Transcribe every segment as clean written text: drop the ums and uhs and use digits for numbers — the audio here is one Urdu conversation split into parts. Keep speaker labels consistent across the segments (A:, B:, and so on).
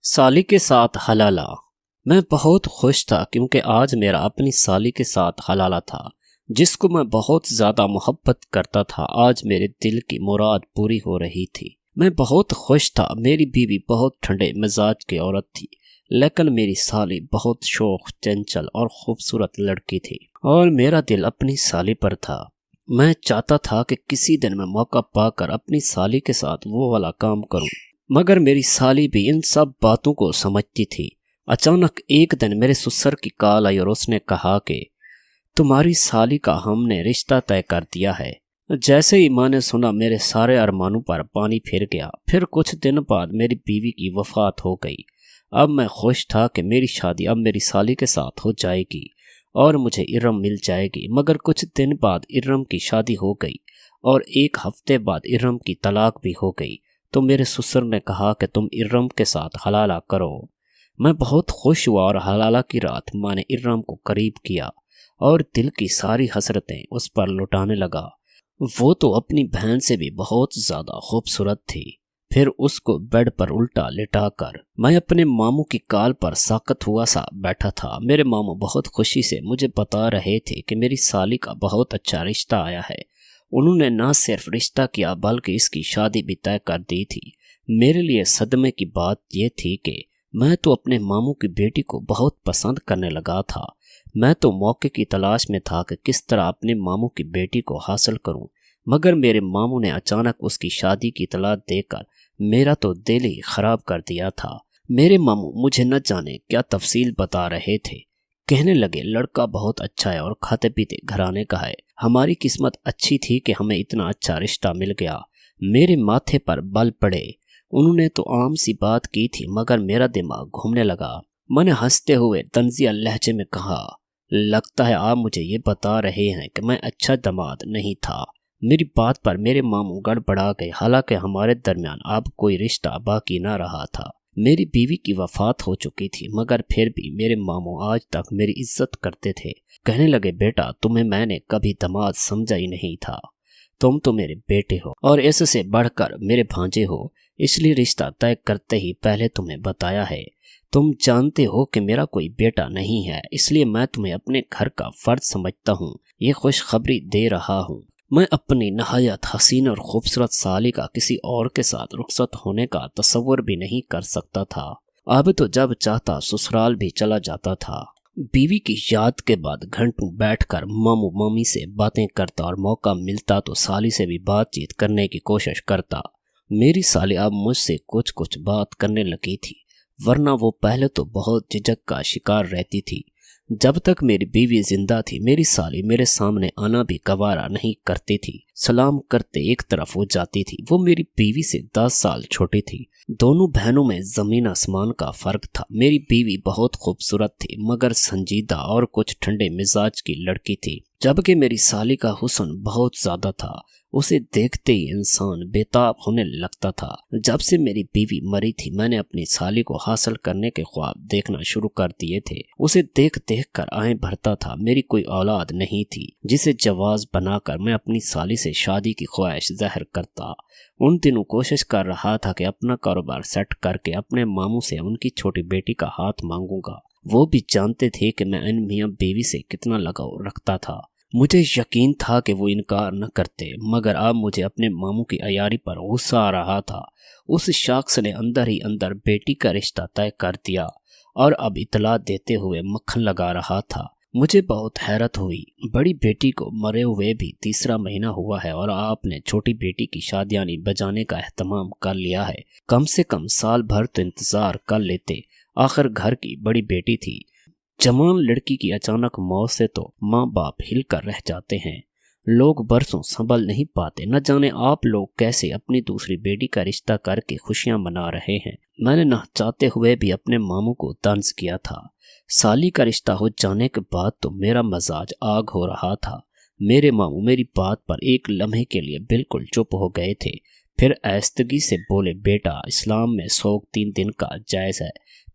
A: سالی کے ساتھ حلالہ۔ میں بہت خوش تھا کیونکہ آج میرا اپنی سالی کے ساتھ حلالہ تھا جس کو میں بہت زیادہ محبت کرتا تھا۔ آج میرے دل کی مراد پوری ہو رہی تھی۔ میں بہت خوش تھا۔ میری بیوی بہت ٹھنڈے مزاج کی عورت تھی، لیکن میری سالی بہت شوخ، چنچل اور خوبصورت لڑکی تھی، اور میرا دل اپنی سالی پر تھا۔ میں چاہتا تھا کہ کسی دن میں موقع پا کر اپنی سالی کے ساتھ وہ والا کام کروں، مگر میری سالی بھی ان سب باتوں کو سمجھتی تھی۔ اچانک ایک دن میرے سسر کی کال آئی اور اس نے کہا کہ تمہاری سالی کا ہم نے رشتہ طے کر دیا ہے۔ جیسے ہی میں نے سنا میرے سارے ارمانوں پر پانی پھر گیا۔ پھر کچھ دن بعد میری بیوی کی وفات ہو گئی۔ اب میں خوش تھا کہ میری شادی اب میری سالی کے ساتھ ہو جائے گی اور مجھے ارم مل جائے گی، مگر کچھ دن بعد ارم کی شادی ہو گئی اور ایک ہفتے بعد ارم کی طلاق بھی ہو گئی۔ تو میرے سسر نے کہا کہ تم ارم کے ساتھ حلالہ کرو۔ میں بہت خوش ہوا اور حلالہ کی رات میں نے ارم کو قریب کیا اور دل کی ساری حسرتیں اس پر لٹانے لگا۔ وہ تو اپنی بہن سے بھی بہت زیادہ خوبصورت تھی۔ پھر اس کو بیڈ پر الٹا لٹا کر میں اپنے ماموں کی کال پر ساکت ہوا سا بیٹھا تھا۔ میرے ماموں بہت خوشی سے مجھے بتا رہے تھے کہ میری سالی کا بہت اچھا رشتہ آیا ہے۔ انہوں نے نہ صرف رشتہ کیا بلکہ اس کی شادی بھی طے کر دی تھی۔ میرے لیے صدمے کی بات یہ تھی کہ میں تو اپنے ماموں کی بیٹی کو بہت پسند کرنے لگا تھا۔ میں تو موقع کی تلاش میں تھا کہ کس طرح اپنے ماموں کی بیٹی کو حاصل کروں، مگر میرے ماموں نے اچانک اس کی شادی کی اطلاع دے کر میرا تو دل ہی خراب کر دیا تھا۔ میرے ماموں مجھے نہ جانے کیا تفصیل بتا رہے تھے۔ کہنے لگے لڑکا بہت اچھا ہے اور کھاتے پیتے گھرانے کا ہے۔ ہماری قسمت اچھی تھی کہ ہمیں اتنا اچھا رشتہ مل گیا۔ میرے ماتھے پر بل پڑے۔ انہوں نے تو عام سی بات کی تھی، مگر میرا دماغ گھومنے لگا۔ میں نے ہنستے ہوئے طنزیہ لہجے میں کہا، لگتا ہے آپ مجھے یہ بتا رہے ہیں کہ میں اچھا داماد نہیں تھا۔ میری بات پر میرے ماموں گڑبڑا گئے، حالانکہ ہمارے درمیان اب کوئی رشتہ باقی نہ رہا تھا۔ میری بیوی کی وفات ہو چکی تھی، مگر پھر بھی میرے ماموں آج تک میری عزت کرتے تھے۔ کہنے لگے بیٹا تمہیں میں نے کبھی داماد سمجھا ہی نہیں تھا، تم تو میرے بیٹے ہو اور اس سے بڑھ کر میرے بھانجے ہو، اس لیے رشتہ طے کرتے ہی پہلے تمہیں بتایا ہے۔ تم جانتے ہو کہ میرا کوئی بیٹا نہیں ہے، اس لیے میں تمہیں اپنے گھر کا فرد سمجھتا ہوں، یہ خوشخبری دے رہا ہوں۔ میں اپنی نہایت حسین اور خوبصورت سالی کا کسی اور کے ساتھ رخصت ہونے کا تصور بھی نہیں کر سکتا تھا۔ اب تو جب چاہتا سسرال بھی چلا جاتا تھا۔ بیوی کی یاد کے بعد گھنٹوں بیٹھ کر ماموں مامی سے باتیں کرتا اور موقع ملتا تو سالی سے بھی بات چیت کرنے کی کوشش کرتا۔ میری سالی اب مجھ سے کچھ بات کرنے لگی تھی، ورنہ وہ پہلے تو بہت جھجک کا شکار رہتی تھی۔ جب تک میری بیوی زندہ تھی میری سالی میرے سامنے آنا بھی گوارا نہیں کرتی تھی۔ سلام کرتے ایک طرف ہو جاتی تھی۔ وہ میری بیوی سے 10 سال چھوٹی تھی۔ دونوں بہنوں میں زمین آسمان کا فرق تھا۔ میری بیوی بہت خوبصورت تھی مگر سنجیدہ اور کچھ ٹھنڈے مزاج کی لڑکی تھی، جبکہ میری سالی کا حسن بہت زیادہ تھا۔ اسے دیکھتے ہی انسان بے تاب ہونے لگتا تھا۔ جب سے میری بیوی مری تھی میں نے اپنی سالی کو حاصل کرنے کے خواب دیکھنا شروع کر دیے تھے۔ اسے دیکھ کر آہیں بھرتا تھا۔ میری کوئی اولاد نہیں تھی جسے جواز بنا کر میں اپنی سالی سے شادی کی خواہش ظاہر کرتا۔ ان دنوں کوشش کر رہا تھا کہ اپنا کاروبار سیٹ کر کے اپنے ماموں سے ان کی چھوٹی بیٹی کا ہاتھ مانگوں گا۔ وہ بھی جانتے تھے کہ میں ان میاں بیوی سے کتنا لگاؤ رکھتا تھا۔ مجھے یقین تھا کہ وہ انکار نہ کرتے، مگر اب مجھے اپنے ماموں کی عیاری پر غصہ آ رہا تھا۔ اس شخص نے اندر ہی اندر بیٹی کا رشتہ طے کر دیا اور اب اطلاع دیتے ہوئے مکھن لگا رہا تھا۔ مجھے بہت حیرت ہوئی۔ بڑی بیٹی کو مرے ہوئے بھی تیسرا مہینہ ہوا ہے اور آپ نے چھوٹی بیٹی کی شادیانی بجانے کا اہتمام کر لیا ہے۔ کم سے کم سال بھر تو انتظار کر لیتے، آخر گھر کی بڑی بیٹی تھی۔ جوان لڑکی کی اچانک موت سے تو ماں باپ ہل کر رہ جاتے ہیں۔ لوگ برسوں سنبھل نہیں پاتے۔ نہ جانے آپ لوگ کیسے اپنی دوسری بیٹی کا رشتہ کر کے خوشیاں منا رہے ہیں۔ میں نے نہ چاہتے ہوئے بھی اپنے ماموں کو طنز کیا تھا۔ سالی کا رشتہ ہو جانے کے بعد تو میرا مزاج آگ ہو رہا تھا۔ میرے ماموں میری بات پر ایک لمحے کے لیے بالکل چپ ہو گئے تھے، پھر آہستگی سے بولے بیٹا اسلام میں سوگ 3 دن کا جائز ہے،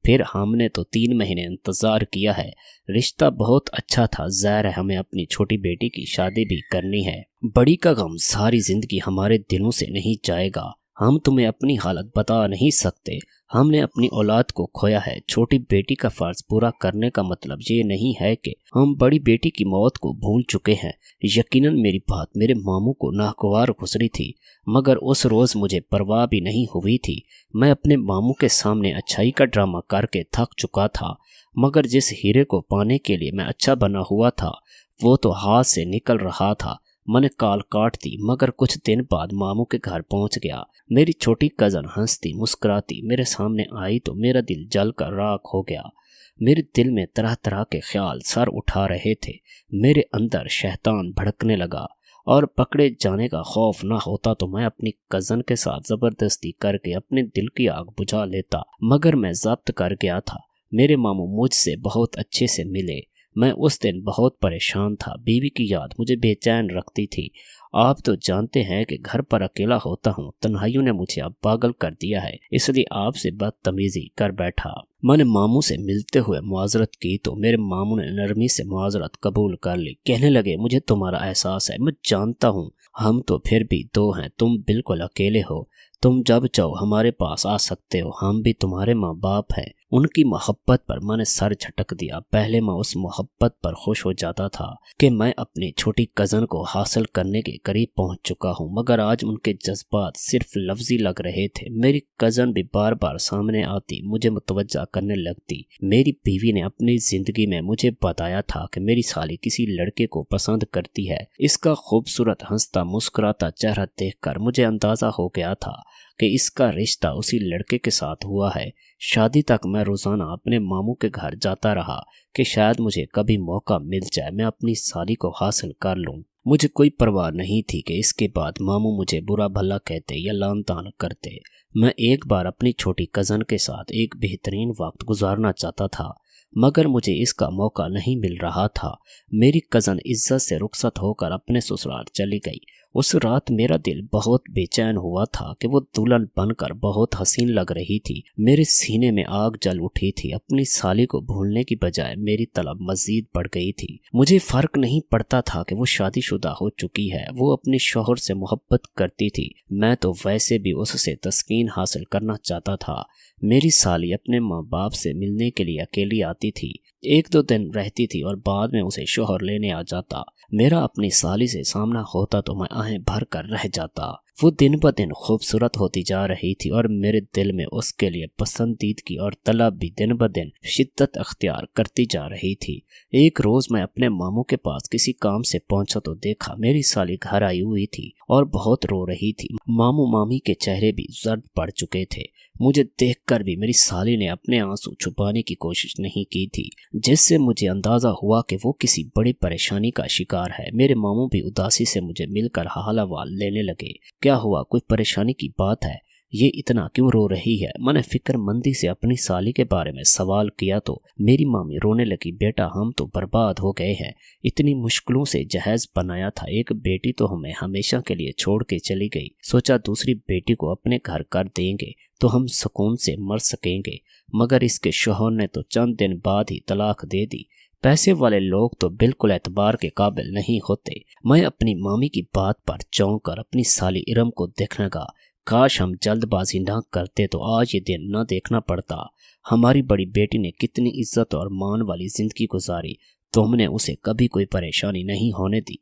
A: پھر ہم نے تو 3 مہینے انتظار کیا ہے۔ رشتہ بہت اچھا تھا، ظاہر ہے ہمیں اپنی چھوٹی بیٹی کی شادی بھی کرنی ہے۔ بڑی کا غم ساری زندگی ہمارے دلوں سے نہیں جائے گا۔ ہم تمہیں اپنی حالت بتا نہیں سکتے۔ ہم نے اپنی اولاد کو کھویا ہے۔ چھوٹی بیٹی کا فرض پورا کرنے کا مطلب یہ نہیں ہے کہ ہم بڑی بیٹی کی موت کو بھول چکے ہیں۔ یقیناً میری بات میرے ماموں کو ناگوار گزری تھی، مگر اس روز مجھے پرواہ بھی نہیں ہوئی تھی۔ میں اپنے ماموں کے سامنے اچھائی کا ڈرامہ کر کے تھک چکا تھا، مگر جس ہیرے کو پانے کے لیے میں اچھا بنا ہوا تھا وہ تو ہاتھ سے نکل رہا تھا۔ میں نے کال کاٹ دی، مگر کچھ دن بعد ماموں کے گھر پہنچ گیا۔ میری چھوٹی کزن ہنستی مسکراتی میرے سامنے آئی تو میرا دل جل کر راکھ ہو گیا۔ میرے دل میں طرح طرح کے خیال سر اٹھا رہے تھے۔ میرے اندر شیطان بھڑکنے لگا، اور پکڑے جانے کا خوف نہ ہوتا تو میں اپنی کزن کے ساتھ زبردستی کر کے اپنے دل کی آگ بجھا لیتا، مگر میں ضبط کر گیا تھا۔ میرے ماموں مجھ سے بہت اچھے سے ملے۔ میں اس دن بہت پریشان تھا۔ بیوی کی یاد مجھے بے چین رکھتی تھی۔ آپ تو جانتے ہیں کہ گھر پر اکیلا ہوتا ہوں، تنہائیوں نے مجھے اب پاگل کر دیا ہے، اس لیے آپ سے بدتمیزی کر بیٹھا۔ میں نے ماموں سے ملتے ہوئے معذرت کی تو میرے ماموں نے نرمی سے معذرت قبول کر لی۔ کہنے لگے، مجھے تمہارا احساس ہے، میں جانتا ہوں ہم تو پھر بھی دو ہیں، تم بالکل اکیلے ہو، تم جب چاہو ہمارے پاس آ سکتے ہو، ہم بھی تمہارے ماں باپ ہیں۔ ان کی محبت پر میں نے سر جھٹک دیا۔ پہلے میں اس محبت پر خوش ہو جاتا تھا کہ میں اپنی چھوٹی کزن کو حاصل کرنے کے قریب پہنچ چکا ہوں، مگر آج ان کے جذبات صرف لفظی لگ رہے تھے۔ میری کزن بھی بار بار سامنے آتی، مجھے متوجہ کرنے لگتی۔ میری بیوی نے اپنی زندگی میں مجھے بتایا تھا کہ میری سالی کسی لڑکے کو پسند کرتی ہے۔ اس کا خوبصورت ہنستا مسکراتا چہرہ دیکھ کر مجھے اندازہ ہو گیا تھا کہ اس کا رشتہ اسی لڑکے کے ساتھ ہوا ہے۔ شادی تک میں روزانہ اپنے ماموں کے گھر جاتا رہا کہ شاید مجھے کبھی موقع مل جائے میں اپنی سالی کو حاصل کر لوں۔ مجھے کوئی پرواہ نہیں تھی کہ اس کے بعد ماموں مجھے برا بھلا کہتے یا لعن طعن کرتے۔ میں ایک بار اپنی چھوٹی کزن کے ساتھ ایک بہترین وقت گزارنا چاہتا تھا، مگر مجھے اس کا موقع نہیں مل رہا تھا۔ میری کزن عزت سے رخصت ہو کر اپنے سسرال چلی گئی۔ اس رات میرا دل بہت بے چین ہوا تھا کہ وہ دلہن بن کر بہت حسین لگ رہی تھی۔ میرے سینے میں آگ جل اٹھی تھی۔ اپنی سالی کو بھولنے کی بجائے میری طلب مزید بڑھ گئی تھی۔ مجھے فرق نہیں پڑتا تھا کہ وہ شادی شدہ ہو چکی ہے، وہ اپنے شوہر سے محبت کرتی تھی، میں تو ویسے بھی اس سے تسکین حاصل کرنا چاہتا تھا۔ میری سالی اپنے ماں باپ سے ملنے کے لیے اکیلی آتی تھی، ایک دو دن رہتی تھی اور بعد میں اسے شوہر لینے آ جاتا۔ میرا اپنی سالی سے سامنا ہوتا تو میں آہیں بھر کر رہ جاتا۔ وہ دن بہ دن خوبصورت ہوتی جا رہی تھی اور میرے دل میں اس کے لیے پسندیدگی اور طلب بھی دن بہ دن شدت اختیار کرتی جا رہی تھی۔ ایک روز میں اپنے ماموں کے پاس کسی کام سے پہنچا تو دیکھا میری سالی گھر آئی ہوئی تھی اور بہت رو رہی تھی۔ ماموں مامی کے چہرے بھی زرد پڑ چکے تھے۔ مجھے دیکھ کر بھی میری سالی نے اپنے آنسو چھپانے کی کوشش نہیں کی تھی، جس سے مجھے اندازہ ہوا کہ وہ کسی بڑی پریشانی کا شکار ہے۔ میرے ماموں بھی اداسی سے مجھے مل کر حال احوال لینے لگے۔ کیا ہوا؟ کوئی پریشانی کی بات ہے؟ یہ اتنا کیوں رو رہی ہے؟ میں نے فکر مندی سے اپنی سالی کے بارے میں سوال کیا تو میری مامی رونے لگی۔ بیٹا، ہم تو برباد ہو گئے ہیں، اتنی مشکلوں سے جہیز بنایا تھا، ایک بیٹی تو ہمیں ہمیشہ کے لیے چھوڑ کے چلی گئی، سوچا دوسری بیٹی کو اپنے گھر کر دیں گے تو ہم سکون سے مر سکیں گے، مگر اس کے شوہر نے تو چند دن بعد ہی طلاق دے دی۔ پیسے والے لوگ تو بالکل اعتبار کے قابل نہیں ہوتے۔ میں اپنی مامی کی بات پر چونک کر اپنی سالی ارم کو دیکھنے لگا۔ کاش ہم جلد بازی نہ کرتے تو آج یہ دن نہ دیکھنا پڑتا۔ ہماری بڑی بیٹی نے کتنی عزت اور مان والی زندگی گزاری، تو ہم نے اسے کبھی کوئی پریشانی نہیں ہونے دی۔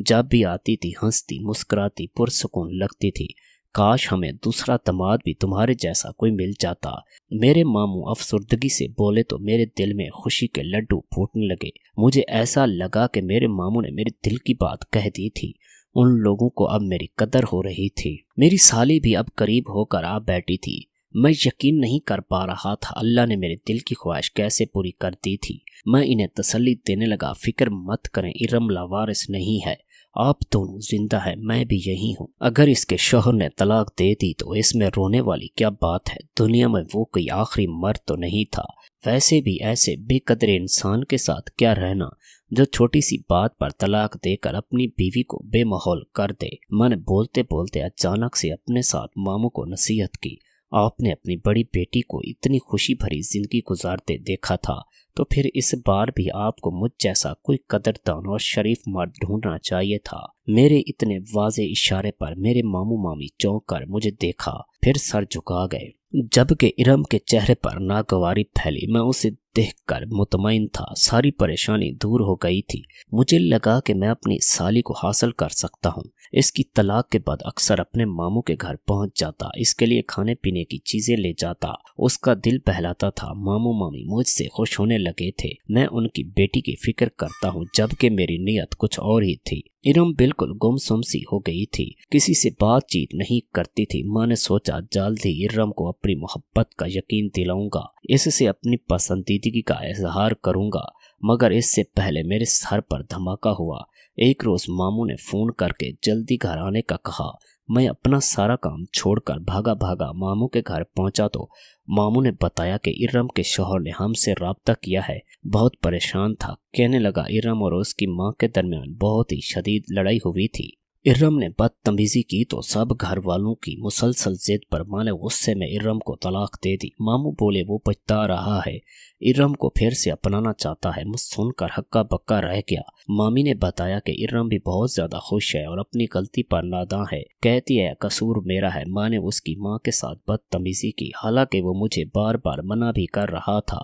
A: جب بھی آتی تھی ہنستی مسکراتی پرسکون لگتی تھی۔ کاش ہمیں دوسرا داماد بھی تمہارے جیسا کوئی مل جاتا۔ میرے ماموں افسردگی سے بولے تو میرے دل میں خوشی کے لڈو پھوٹنے لگے۔ مجھے ایسا لگا کہ میرے ماموں نے میرے دل کی بات کہہ دی تھی۔ ان لوگوں کو اب میری قدر ہو رہی تھی۔ میری سالی بھی اب قریب ہو کر آ بیٹھی تھی۔ میں یقین نہیں کر پا رہا تھا اللہ نے میرے دل کی خواہش کیسے پوری کر دی تھی۔ میں انہیں تسلی دینے لگا، فکر مت کریں، ارم لاوارث نہیں ہے، آپ دونوں زندہ ہیں، میں بھی یہی ہوں۔ اگر اس کے شوہر نے طلاق دے دی تو اس میں رونے والی کیا بات ہے؟ دنیا میں وہ کوئی آخری مرد تو نہیں تھا۔ ویسے بھی ایسے بے قدر انسان کے ساتھ کیا رہنا جو چھوٹی سی بات پر طلاق دے کر اپنی بیوی کو بے ماحول کر دے۔ میں نے بولتے بولتے اچانک سے اپنے ساتھ ماموں کو نصیحت کی، آپ نے اپنی بڑی بیٹی کو اتنی خوشی بھری زندگی گزارتے دیکھا تھا، تو پھر اس بار بھی آپ کو مجھ جیسا کوئی قدردان اور شریف مرد ڈھونڈنا چاہیے تھا۔ میرے اتنے واضح اشارے پر میرے ماموں مامی چونک کر مجھے دیکھا، پھر سر جھکا گئے، جبکہ ارم کے چہرے پر ناگواری پھیلی۔ میں اسے دیکھ کر مطمئن تھا، ساری پریشانی دور ہو گئی تھی۔ مجھے لگا کہ میں اپنی سالی کو حاصل کر سکتا ہوں۔ اس کی طلاق کے بعد اکثر اپنے ماموں کے گھر پہنچ جاتا، اس کے لیے کھانے پینے کی چیزیں لے جاتا، اس کا دل بہلاتا تھا۔ ماموں مامی مجھ سے خوش ہونے لگے تھے۔ میں ان کی بیٹی کی فکر کرتا ہوں، جبکہ میری نیت کچھ اور ہی تھی۔ ارم بالکل گمسم سی ہو گئی تھی، کسی سے بات چیت نہیں کرتی تھی۔ میں نے سوچا جلد ہی ارم کو اپنی محبت کا یقین دلاؤں گا، اس سے اپنی پسندیدگی کا اظہار کروں گا، مگر اس سے پہلے میرے سر پر دھماکہ ہوا۔ ایک روز ماموں نے فون کر کے جلدی گھر آنے کا کہا۔ میں اپنا سارا کام چھوڑ کر بھاگا ماموں کے گھر پہنچا تو ماموں نے بتایا کہ ارم کے شوہر نے ہم سے رابطہ کیا ہے۔ بہت پریشان تھا، کہنے لگا ارم اور اس کی ماں کے درمیان بہت ہی شدید لڑائی ہوئی تھی۔ ارم نے بدتمیزی کی تو سب گھر والوں کی مسلسل ضد پر ماں نے غصے میں ارم کو طلاق دے دی۔ ماموں بولے وہ پچھتا رہا ہے، ارم کو پھر سے اپنانا چاہتا ہے۔ مجھ سن کر ہکا بکا رہ گیا۔ مامی نے بتایا کہ ارم بھی بہت زیادہ خوش ہے اور اپنی غلطی پر ناداں ہے، کہتی ہے قصور میرا ہے۔ ماں نے اس کی ماں کے ساتھ بدتمیزی کی، حالانکہ وہ مجھے بار بار منع بھی کر رہا تھا۔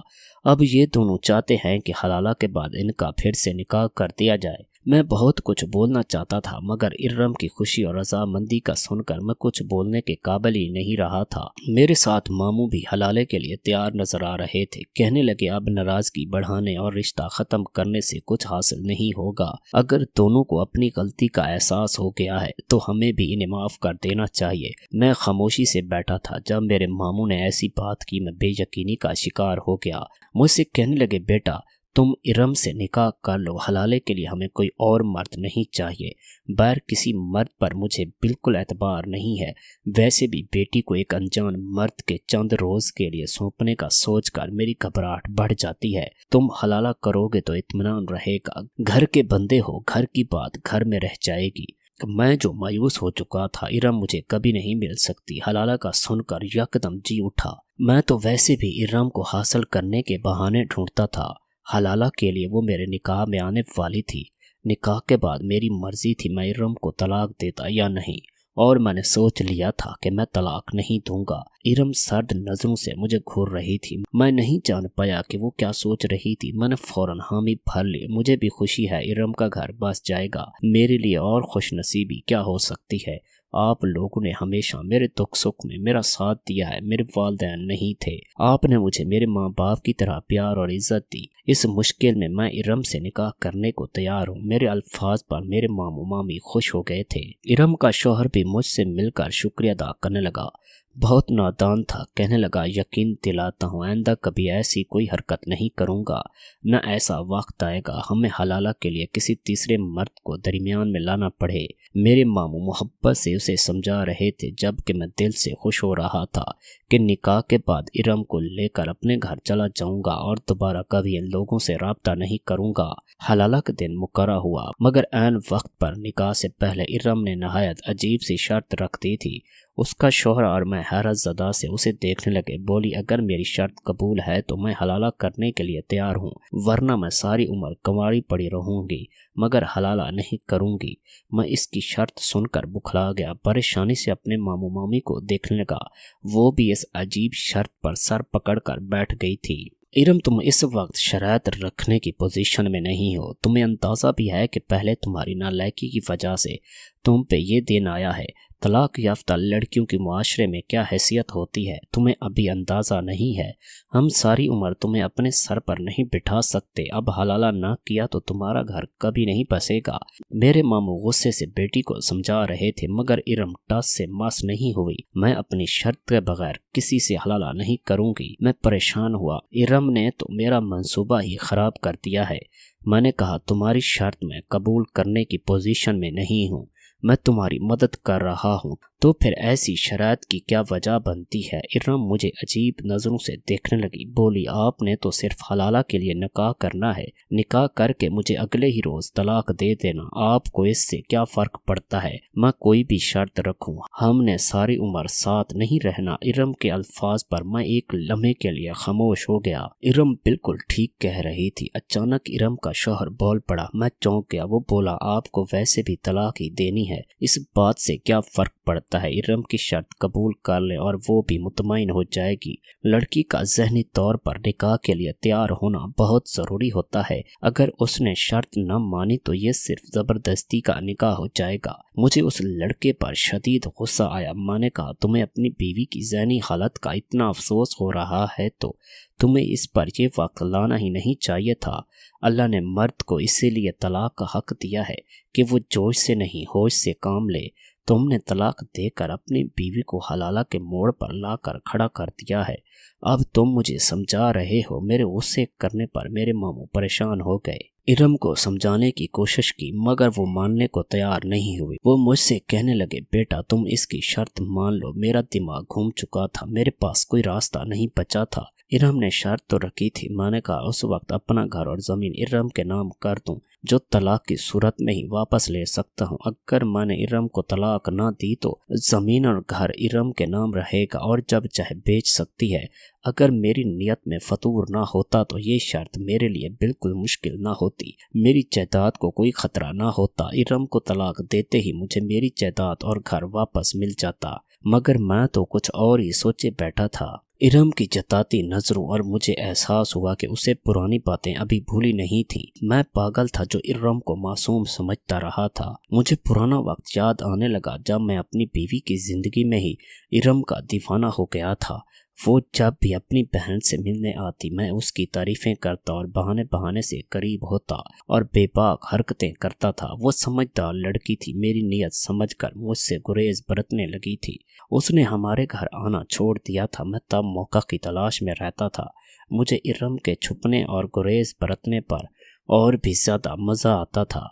A: اب یہ دونوں چاہتے ہیں کہ حلالہ کے بعد ان کا پھر سے نکاح کر دیا جائے۔ میں بہت کچھ بولنا چاہتا تھا، مگر ارم کی خوشی اور رضامندی کا سن کر میں کچھ بولنے کے قابل ہی نہیں رہا تھا۔ میرے ساتھ ماموں بھی حلالے کے لیے تیار نظر آ رہے تھے۔ کہنے لگے اب ناراضگی بڑھانے اور رشتہ ختم کرنے سے کچھ حاصل نہیں ہوگا۔ اگر دونوں کو اپنی غلطی کا احساس ہو گیا ہے تو ہمیں بھی انہیں معاف کر دینا چاہیے۔ میں خاموشی سے بیٹھا تھا۔ جب میرے ماموں نے ایسی بات کی میں بے یقینی کا شکار ہو گیا۔ مجھ سے کہنے لگے بیٹا تم ارم سے نکاح کر لو، حلالے کے لیے ہمیں کوئی اور مرد نہیں چاہیے۔ بغیر کسی مرد پر مجھے بالکل اعتبار نہیں ہے۔ ویسے بھی بیٹی کو ایک انجان مرد کے چند روز کے لیے سونپنے کا سوچ کر میری گھبراہٹ بڑھ جاتی ہے۔ تم حلالہ کرو گے تو اطمینان رہے گا، گھر کے بندے ہو، گھر کی بات گھر میں رہ جائے گی۔ میں جو مایوس ہو چکا تھا، ارم مجھے کبھی نہیں مل سکتی، حلالہ کا سن کر یکدم جی اٹھا۔ میں تو ویسے بھی ارم کو حاصل کرنے کے بہانے ڈھونڈتا تھا۔ حلالہ کے لیے وہ میرے نکاح میں آنے والی تھی۔ نکاح کے بعد میری مرضی تھی میں ارم کو طلاق دیتا یا نہیں، اور میں نے سوچ لیا تھا کہ میں طلاق نہیں دوں گا۔ ارم سرد نظروں سے مجھے گھور رہی تھی۔ میں نہیں جان پایا کہ وہ کیا سوچ رہی تھی۔ میں نے فوراً حامی بھر لی۔ مجھے بھی خوشی ہے، ارم کا گھر بس جائے گا۔ میرے لیے اور خوش نصیبی کیا ہو سکتی ہے؟ آپ لوگوں نے ہمیشہ میرے دکھ سکھ میں میرا ساتھ دیا ہے۔ میرے والدین نہیں تھے، آپ نے مجھے میرے ماں باپ کی طرح پیار اور عزت دی۔ اس مشکل میں ارم سے نکاح کرنے کو تیار ہوں۔ میرے الفاظ پر میرے ماموں مامی خوش ہو گئے تھے۔ ارم کا شوہر بھی مجھ سے مل کر شکریہ ادا کرنے لگا۔ بہت نادان تھا، کہنے لگا یقین دلاتا ہوں آئندہ کبھی ایسی کوئی حرکت نہیں کروں گا۔ نہ ایسا وقت آئے گا ہمیں حلالہ کے لیے کسی تیسرے مرد کو درمیان میں لانا پڑے۔ میرے ماموں محبت سے اسے سمجھا رہے تھے، جبکہ میں دل سے خوش ہو رہا تھا کہ نکاح کے بعد ارم کو لے کر اپنے گھر چلا جاؤں گا اور دوبارہ کبھی ان لوگوں سے رابطہ نہیں کروں گا۔ حلالہ کا دن مقررہ ہوا، مگر عین وقت پر نکاح سے پہلے ارم نے نہایت عجیب سی شرط رکھ دی تھی۔ اس کا شوہر اور میں حیرت زدہ سے اسے دیکھنے لگے۔ بولی اگر میری شرط قبول ہے تو میں حلالہ کرنے کے لیے تیار ہوں، ورنہ میں ساری عمر کنواری پڑی رہوں گی، مگر حلالہ نہیں کروں گی۔ میں اس کی شرط سن کر بکھلا گیا، پریشانی سے اپنے ماموں مامی کو دیکھنے لگا۔ وہ بھی اس عجیب شرط پر سر پکڑ کر بیٹھ گئی تھی۔ ارم تم اس وقت شرائط رکھنے کی پوزیشن میں نہیں ہو۔ تمہیں اندازہ بھی ہے کہ پہلے تمہاری نالائکی کی وجہ سے تم پہ یہ دن آیا ہے۔ طلاق یافتہ لڑکیوں کی معاشرے میں کیا حیثیت ہوتی ہے تمہیں ابھی اندازہ نہیں ہے۔ ہم ساری عمر تمہیں اپنے سر پر نہیں بٹھا سکتے۔ اب حلالہ نہ کیا تو تمہارا گھر کبھی نہیں بسے گا۔ میرے ماموں غصے سے بیٹی کو سمجھا رہے تھے، مگر ارم ٹس سے مس نہیں ہوئی۔ میں اپنی شرط کے بغیر کسی سے حلالہ نہیں کروں گی۔ میں پریشان ہوا، ارم نے تو میرا منصوبہ ہی خراب کر دیا ہے۔ میں نے کہا تمہاری شرط میں قبول کرنے کی پوزیشن میں نہیں ہوں، میں تمہاری مدد کر رہا ہوں، تو پھر ایسی شرائط کی کیا وجہ بنتی ہے؟ ارم مجھے عجیب نظروں سے دیکھنے لگی، بولی آپ نے تو صرف حلالہ کے لیے نکاح کرنا ہے، نکاح کر کے مجھے اگلے ہی روز طلاق دے دینا، آپ کو اس سے کیا فرق پڑتا ہے میں کوئی بھی شرط رکھوں؟ ہم نے ساری عمر ساتھ نہیں رہنا۔ ارم کے الفاظ پر میں ایک لمحے کے لیے خاموش ہو گیا۔ ارم بالکل ٹھیک کہہ رہی تھی۔ اچانک ارم کا شوہر بول پڑا۔ میں چونک گیا۔ وہ بولا آپ کو ویسے بھی طلاق ہی دینی ہے، اس بات سے کیا فرق پڑتا ہے؟ ارم کی شرط قبول کر لے اور وہ بھی مطمئن ہو جائے گی۔ لڑکی کا ذہنی طور پر نکاح کے لیے تیار ہونا بہت ضروری ہوتا ہے، اگر اس نے شرط نہ مانی تو یہ صرف زبردستی کا نکاح ہو جائے گا۔ مجھے اس لڑکے پر شدید غصہ آیا۔ میں نے کہا تمہیں اپنی بیوی کی ذہنی حالت کا اتنا افسوس ہو رہا ہے تو تمہیں اس پر یہ وقت لانا ہی نہیں چاہیے تھا۔ اللہ نے مرد کو اسی لیے طلاق کا حق دیا ہے کہ وہ جوش سے نہیں ہوش سے کام لے۔ تم نے طلاق دے کر اپنی بیوی کو حلالہ کے موڑ پر لا کر کھڑا کر دیا ہے۔ اب تم مجھے سمجھا رہے ہو۔ میرے غصے کرنے پر میرے ماموں پریشان ہو گئے۔ ارم کو سمجھانے کی کوشش کی مگر وہ ماننے کو تیار نہیں ہوئی۔ وہ مجھ سے کہنے لگے بیٹا تم اس کی شرط مان لو۔ میرا دماغ گھوم چکا تھا، میرے پاس کوئی راستہ نہیں بچا تھا۔ ارم نے شرط تو رکھی تھی۔ میں نے کہا اس وقت اپنا گھر اور زمین ارم کے نام کر دوں جو طلاق کی صورت میں ہی واپس لے سکتا ہوں۔ اگر میں نے ارم کو طلاق نہ دی تو زمین اور گھر ارم کے نام رہے گا اور جب چاہے بیچ سکتی ہے۔ اگر میری نیت میں فطور نہ ہوتا تو یہ شرط میرے لیے بالکل مشکل نہ ہوتی، میری جائیداد کو کوئی خطرہ نہ ہوتا۔ ارم کو طلاق دیتے ہی مجھے میری جائیداد اور گھر واپس مل جاتا، مگر میں تو کچھ اور ہی سوچے بیٹھا تھا۔ ارم کی جتاتی نظروں اور مجھے احساس ہوا کہ اسے پرانی باتیں ابھی بھولی نہیں تھیں۔ میں پاگل تھا جو ارم کو معصوم سمجھتا رہا تھا۔ مجھے پرانا وقت یاد آنے لگا جب میں اپنی بیوی کی زندگی میں ہی ارم کا دیوانہ ہو گیا تھا۔ وہ جب بھی اپنی بہن سے ملنے آتی میں اس کی تعریفیں کرتا اور بہانے سے قریب ہوتا اور بے باک حرکتیں کرتا تھا۔ وہ سمجھدار لڑکی تھی، میری نیت سمجھ کر مجھ سے گریز برتنے لگی تھی۔ اس نے ہمارے گھر آنا چھوڑ دیا تھا۔ میں تب موقع کی تلاش میں رہتا تھا۔ مجھے ارم کے چھپنے اور گریز برتنے پر اور بھی زیادہ مزہ آتا تھا۔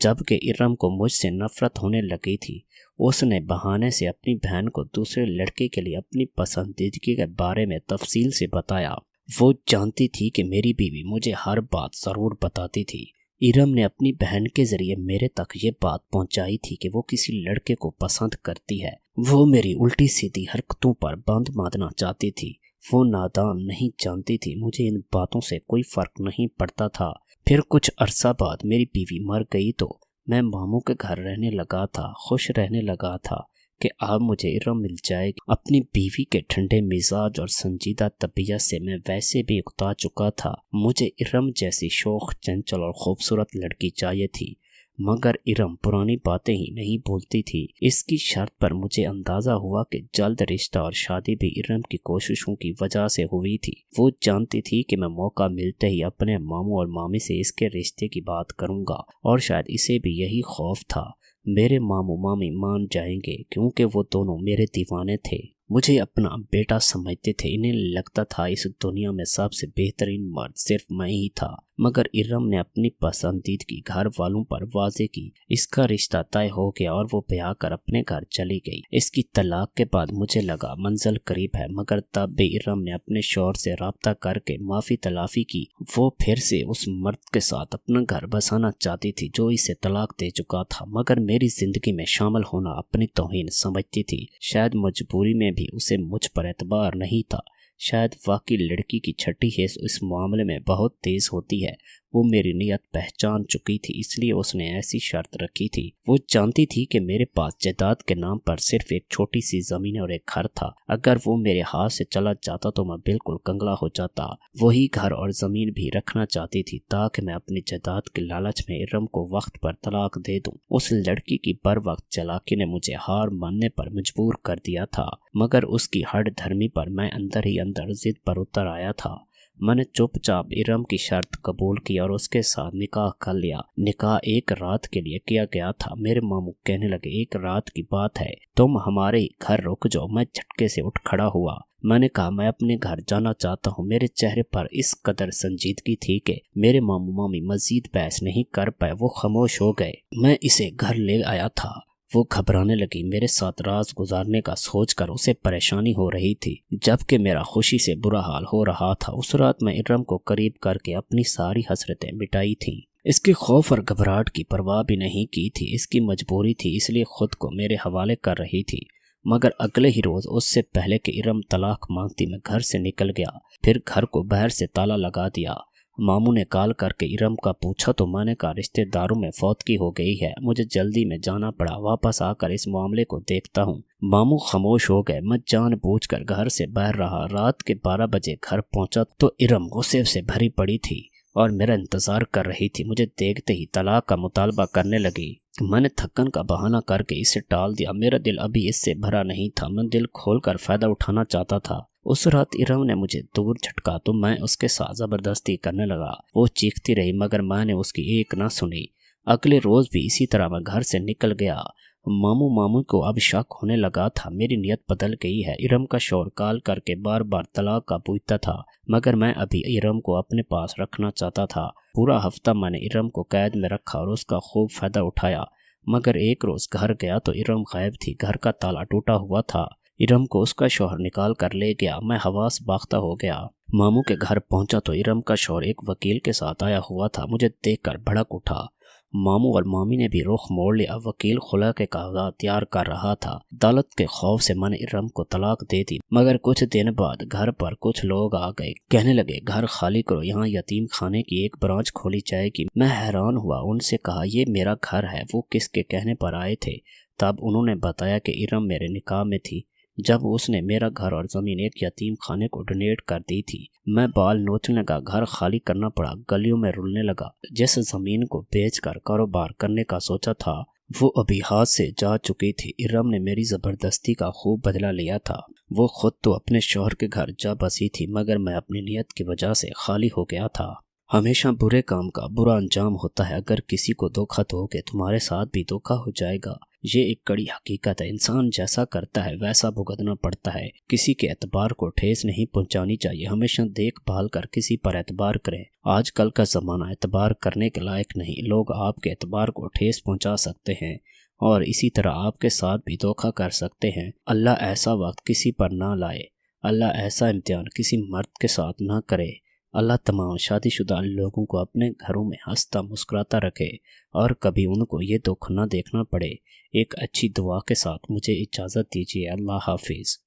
A: جبکہ ارم کو مجھ سے نفرت ہونے لگی تھی، اس نے بہانے سے اپنی بہن کو دوسرے لڑکے کے لیے اپنی پسندیدگی کے بارے میں تفصیل سے بتایا۔ وہ جانتی تھی کہ میری بیوی مجھے ہر بات ضرور بتاتی تھی۔ ارم نے اپنی بہن کے ذریعے میرے تک یہ بات پہنچائی تھی کہ وہ کسی لڑکے کو پسند کرتی ہے۔ وہ میری الٹی سیدھی حرکتوں پر بند باندھنا چاہتی تھی۔ وہ نادان نہیں جانتی تھی مجھے ان باتوں سے کوئی فرق نہیں پڑتا تھا۔ پھر کچھ عرصہ بعد میری بیوی مر گئی تو میں ماموں کے گھر رہنے لگا تھا، خوش رہنے لگا تھا کہ اب مجھے ارم مل جائے گی۔ اپنی بیوی کے ٹھنڈے مزاج اور سنجیدہ طبیعت سے میں ویسے بھی اکتا چکا تھا۔ مجھے ارم جیسی شوخ، چنچل اور خوبصورت لڑکی چاہیے تھی، مگر ارم پرانی باتیں ہی نہیں بھولتی تھی۔ اس کی شرط پر مجھے اندازہ ہوا کہ جلد رشتہ اور شادی بھی ارم کی کوششوں کی وجہ سے ہوئی تھی۔ وہ جانتی تھی کہ میں موقع ملتے ہی اپنے ماموں اور مامی سے اس کے رشتے کی بات کروں گا، اور شاید اسے بھی یہی خوف تھا میرے ماموں مامی مان جائیں گے، کیونکہ وہ دونوں میرے دیوانے تھے، مجھے اپنا بیٹا سمجھتے تھے۔ انہیں لگتا تھا اس دنیا میں سب سے بہترین مرد صرف میں ہی تھا۔ مگر ارم نے اپنی پسندیدگی گھر والوں پر واضح کی۔ اس کا رشتہ طے ہو گیا اور وہ بیاہ کر اپنے گھر چلی گئی۔ اس کی طلاق کے بعد مجھے لگا منزل قریب ہے، مگر تب بھی ارم نے اپنے شوہر سے رابطہ کر کے معافی تلافی کی۔ وہ پھر سے اس مرد کے ساتھ اپنا گھر بسانا چاہتی تھی جو اسے طلاق دے چکا تھا، مگر میری زندگی میں شامل ہونا اپنی توہین سمجھتی تھی۔ شاید مجبوری میں بھی اسے مجھ پر اعتبار نہیں تھا۔ شاید واقعی لڑکی کی چھٹی حیث اس معاملے میں بہت تیز ہوتی ہے۔ وہ میری نیت پہچان چکی تھی، اس لیے اس نے ایسی شرط رکھی تھی۔ وہ جانتی تھی کہ میرے پاس جائیداد کے نام پر صرف ایک چھوٹی سی زمین اور ایک گھر تھا۔ اگر وہ میرے ہاتھ سے چلا جاتا تو میں بالکل کنگلا ہو جاتا۔ وہی گھر اور زمین بھی رکھنا چاہتی تھی تاکہ میں اپنی جائیداد کے لالچ میں ارم کو وقت پر طلاق دے دوں۔ اس لڑکی کی بر وقت چلاکی نے مجھے ہار ماننے پر مجبور کر دیا تھا، مگر اس کی ہٹ دھرمی پر میں اندر ہی اندر ضد پر اتر آیا تھا۔ میں نے چپ چاپ ارم کی شرط قبول کی اور اس کے ساتھ نکاح کر لیا۔ نکاح ایک رات کے لیے کیا گیا تھا۔ میرے ماموں کہنے لگے ایک رات کی بات ہے، تم ہمارے گھر رک جاؤ۔ میں جھٹکے سے اٹھ کھڑا ہوا۔ میں نے کہا میں اپنے گھر جانا چاہتا ہوں۔ میرے چہرے پر اس قدر سنجیدگی تھی کہ میرے ماموں مامی مزید بحث نہیں کر پائے، وہ خاموش ہو گئے۔ میں اسے گھر لے آیا تھا وہ گھبرانے لگی۔ میرے ساتھ راز گزارنے کا سوچ کر اسے پریشانی ہو رہی تھی، جبکہ میرا خوشی سے برا حال ہو رہا تھا۔ اس رات میں ارم کو قریب کر کے اپنی ساری حسرتیں مٹائی تھیں۔ اس کے خوف اور گھبراہٹ کی پرواہ بھی نہیں کی تھی۔ اس کی مجبوری تھی، اس لیے خود کو میرے حوالے کر رہی تھی۔ مگر اگلے ہی روز، اس سے پہلے کہ ارم طلاق مانگتی، میں گھر سے نکل گیا، پھر گھر کو باہر سے تالا لگا دیا۔ ماموں نے کال کر کے ارم کا پوچھا تو میں نے کہا رشتہ داروں میں فوتگی ہو گئی ہے، مجھے جلدی میں جانا پڑا، واپس آ کر اس معاملے کو دیکھتا ہوں۔ ماموں خاموش ہو گئے۔ میں جان بوجھ کر گھر سے باہر رہا۔ رات کے 12 بجے گھر پہنچا تو ارم غصے سے بھری پڑی تھی اور میرا انتظار کر رہی تھی۔ مجھے دیکھتے ہی طلاق کا مطالبہ کرنے لگی۔ میں نے تھکن کا بہانہ کر کے اسے ٹال دیا۔ میرا دل ابھی اس سے بھرا نہیں تھا، میں دل کھول کر فائدہ اٹھانا چاہتا تھا۔ اس رات ارم نے مجھے دور جھٹکا تو میں اس کے ساتھ زبردستی کرنے لگا۔ وہ چیختی رہی مگر میں نے اس کی ایک نہ سنی۔ اگلے روز بھی اسی طرح میں گھر سے نکل گیا۔ ماموں کو اب شک ہونے لگا تھا، میری نیت بدل گئی ہے۔ ارم کا شوہر کال کر کے بار بار طلاق کا پوچھتا تھا، مگر میں ابھی ارم کو اپنے پاس رکھنا چاہتا تھا۔ پورا ہفتہ میں نے ارم کو قید میں رکھا اور اس کا خوب فائدہ اٹھایا، مگر ایک روز گھر گیا تو ارم غائب تھی۔ گھر کا تالا ٹوٹا ہوا تھا۔ ارم کو اس کا شوہر نکال کر لے گیا۔ میں حواس باختہ ہو گیا۔ ماموں کے گھر پہنچا تو ارم کا شوہر ایک وکیل کے ساتھ آیا ہوا تھا۔ مجھے دیکھ کر بھڑک اٹھا۔ ماموں اور مامی نے بھی رخ موڑ لیا۔ وکیل خلا کے کاغذات تیار کر رہا تھا۔ عدالت کے خوف سے میں نے ارم کو طلاق دے دی، مگر کچھ دن بعد گھر پر کچھ لوگ آ گئے، کہنے لگے گھر خالی کرو، یہاں یتیم خانے کی ایک برانچ کھولی جائے گی۔ میں حیران ہوا، ان سے کہا یہ میرا گھر ہے۔ وہ کس کے کہنے پر آئے تھے؟ تب انہوں نے بتایا کہ ارم میرے نکاح میں تھی جب اس نے میرا گھر اور زمین ایک یتیم خانے کو ڈونیٹ کر دی تھی۔ میں بال نوچنے لگا، گھر خالی کرنا پڑا، گلیوں میں رلنے لگا۔ جس زمین کو بیچ کر کاروبار کرنے کا سوچا تھا وہ ابھی ہاتھ سے جا چکی تھی۔ ارم نے میری زبردستی کا خوب بدلہ لیا تھا۔ وہ خود تو اپنے شوہر کے گھر جا بسی تھی، مگر میں اپنی نیت کی وجہ سے خالی ہو گیا تھا۔ ہمیشہ برے کام کا برا انجام ہوتا ہے۔ اگر کسی کو دھوکا دو گے تمہارے ساتھ بھی دھوکا ہو جائے گا۔ یہ ایک کڑی حقیقت ہے۔ انسان جیسا کرتا ہے ویسا بھگتنا پڑتا ہے۔ کسی کے اعتبار کو ٹھیس نہیں پہنچانی چاہیے۔ ہمیشہ دیکھ بھال کر کسی پر اعتبار کریں۔ آج کل کا زمانہ اعتبار کرنے کے لائق نہیں۔ لوگ آپ کے اعتبار کو ٹھیس پہنچا سکتے ہیں اور اسی طرح آپ کے ساتھ بھی دھوکا کر سکتے ہیں۔ اللہ ایسا وقت کسی پر نہ لائے۔ اللہ ایسا امتحان کسی مرد کے ساتھ نہ کرے۔ اللہ تمام شادی شدہ لوگوں کو اپنے گھروں میں ہنستا مسکراتا رکھے اور کبھی ان کو یہ دکھ نہ دیکھنا پڑے۔ ایک اچھی دعا کے ساتھ مجھے اجازت دیجیے۔ اللہ حافظ۔